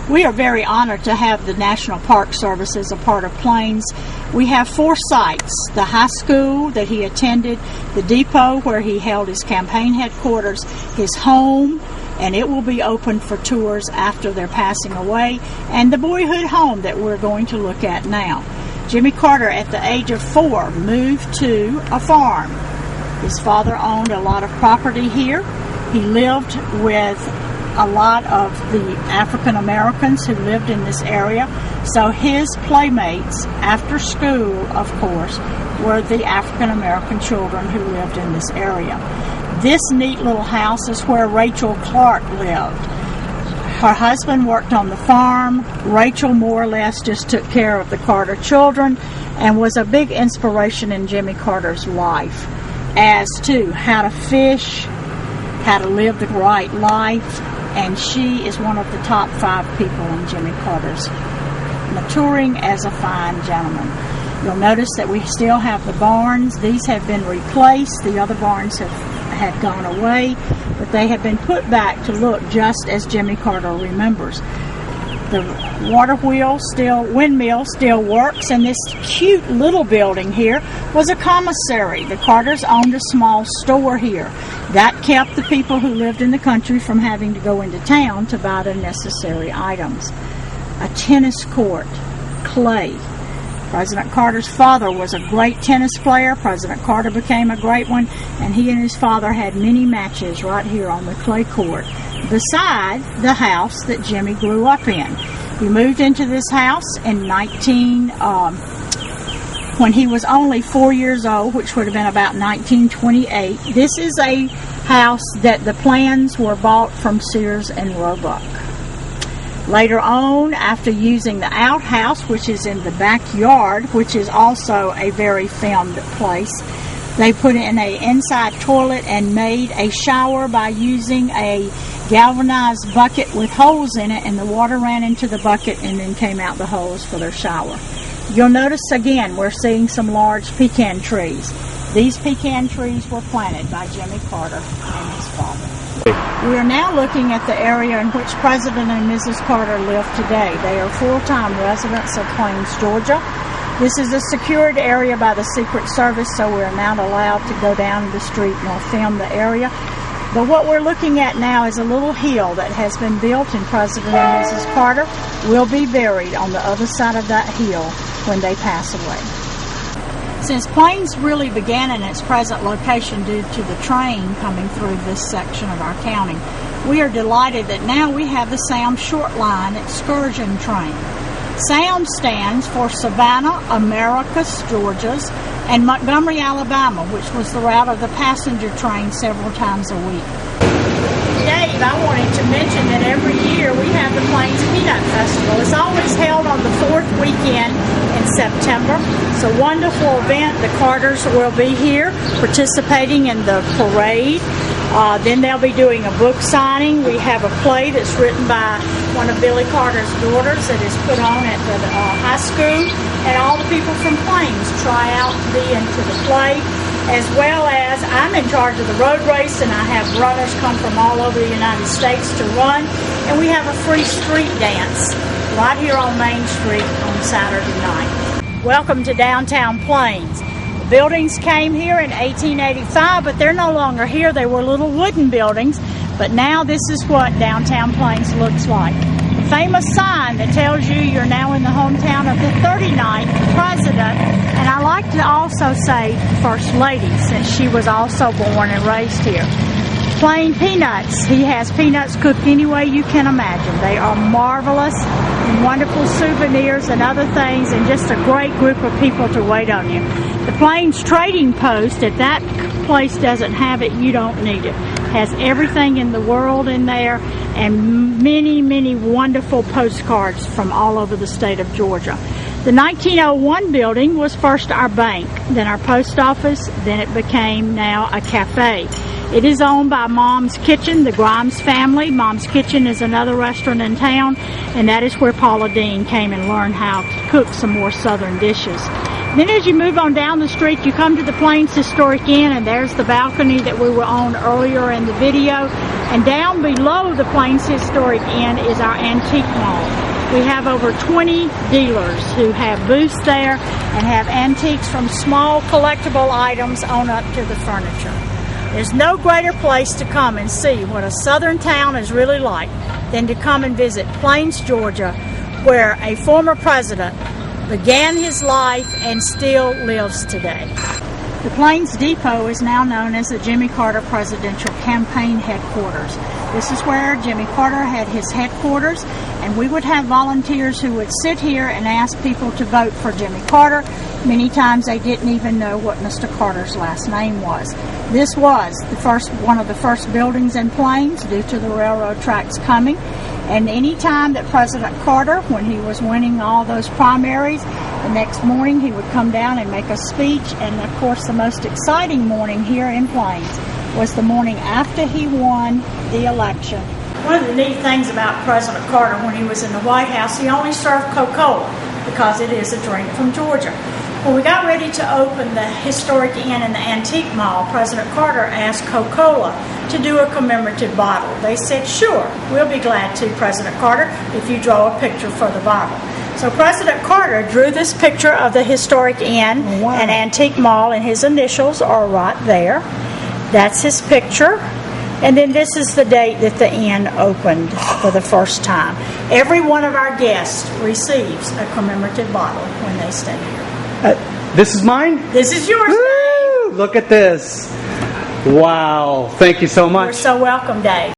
We are very honored to have the National Park Service as a part of Plains. We have 4 sites: the high school that he attended, the depot where he held his campaign headquarters, his home, and it will be open for tours after their passing away, and the boyhood home that we're going to look at now. Jimmy Carter, at the age of 4, moved to a farm. His father owned a lot of property here. He lived with a lot of the African Americans who lived in this area. So his playmates after school, of course, were the African American children who lived in this area. This neat little house is where Rachel Clark lived. Her husband worked on the farm. Rachel more or less just took care of the Carter children and was a big inspiration in Jimmy Carter's life as to how to fish, how to live the right life, and she is one of the top 5 people in Jimmy Carter's maturing as a fine gentleman. You'll notice that we still have the barns. These have been replaced. The other barns have gone away, but they have been put back to look just as Jimmy Carter remembers. The windmill still works, and this cute little building here was a commissary. The Carters owned a small store here. That kept the people who lived in the country from having to go into town to buy the necessary items. A tennis court, clay. President Carter's father was a great tennis player. President Carter became a great one, and he and his father had many matches right here on the clay court, beside the house that Jimmy grew up in. He moved into this house in when he was only 4 years old, which would have been about 1928. This is a house that the plans were bought from Sears and Roebuck. Later on, after using the outhouse, which is in the backyard, which is also a very filmed place, they put in an inside toilet and made a shower by using a galvanized bucket with holes in it, and the water ran into the bucket and then came out the holes for their shower. You'll notice again we're seeing some large pecan trees. These pecan trees were planted by Jimmy Carter and his father. We are now looking at the area in which President and Mrs. Carter live today. They are full-time residents of Plains, Georgia. This is a secured area by the Secret Service, so we're not allowed to go down the street nor film the area. But what we're looking at now is a little hill that has been built, and President and Mrs. Carter will be buried on the other side of that hill when they pass away. Since Plains really began in its present location due to the train coming through this section of our county, we are delighted that now we have the SAM Short Line excursion train. SAM stands for Savannah, Americus, Georgia's, and Montgomery, Alabama, which was the route of the passenger train several times a week. Dave, I wanted to mention that every year we have the Plains Peanut Festival. It's always held on the 4th weekend in September. It's a wonderful event. The Carters will be here participating in the parade. Then they'll be doing a book signing. We have a play that's written by one of Billy Carter's daughters that is put on at the high school, and all the people from Plains try out to be into the play, as well as I'm in charge of the road race, and I have runners come from all over the United States to run, and we have a free street dance right here on Main Street on Saturday night. Welcome to downtown Plains. The buildings came here in 1885, but they're no longer here. They were little wooden buildings, but now this is what downtown Plains looks like. The famous sign that tells you you're now in the hometown of the 39th president, and I like to also say First Lady, since she was also born and raised here. Plain peanuts. He has peanuts cooked any way you can imagine. They are marvelous and wonderful souvenirs and other things, and just a great group of people to wait on you. The Plains Trading Post, if that place doesn't have it, you don't need it. Has everything in the world in there, and many, many wonderful postcards from all over the state of Georgia. The 1901 building was first our bank, then our post office, then it became now a cafe. It is owned by Mom's Kitchen, the Grimes family. Mom's Kitchen is another restaurant in town, and that is where Paula Deen came and learned how to cook some more southern dishes. Then as you move on down the street, you come to the Plains Historic Inn, and there's the balcony that we were on earlier in the video. And down below the Plains Historic Inn is our antique mall. We have over 20 dealers who have booths there and have antiques from small collectible items on up to the furniture. There's no greater place to come and see what a southern town is really like than to come and visit Plains, Georgia, where a former president began his life and still lives today. The Plains Depot is now known as the Jimmy Carter Presidential Campaign Headquarters. This is where Jimmy Carter had his headquarters, and we would have volunteers who would sit here and ask people to vote for Jimmy Carter. Many times they didn't even know what Mr. Carter's last name was. This was one of the first buildings in Plains due to the railroad tracks coming. And any time that President Carter, when he was winning all those primaries, the next morning he would come down and make a speech. And of course, the most exciting morning here in Plains was the morning after he won the election. One of the neat things about President Carter when he was in the White House, he only served Coca-Cola because it is a drink from Georgia. When we got ready to open the Historic Inn and the Antique Mall, President Carter asked Coca-Cola to do a commemorative bottle. They said, sure, we'll be glad to, President Carter, if you draw a picture for the bottle. So President Carter drew this picture of the Historic Inn and Antique Mall, and his initials are right there. That's his picture. And then this is the date that the inn opened for the first time. Every one of our guests receives a commemorative bottle when they stay here. This is mine? This is yours. Woo! Look at this. Wow. Thank you so much. You're so welcome, Dave.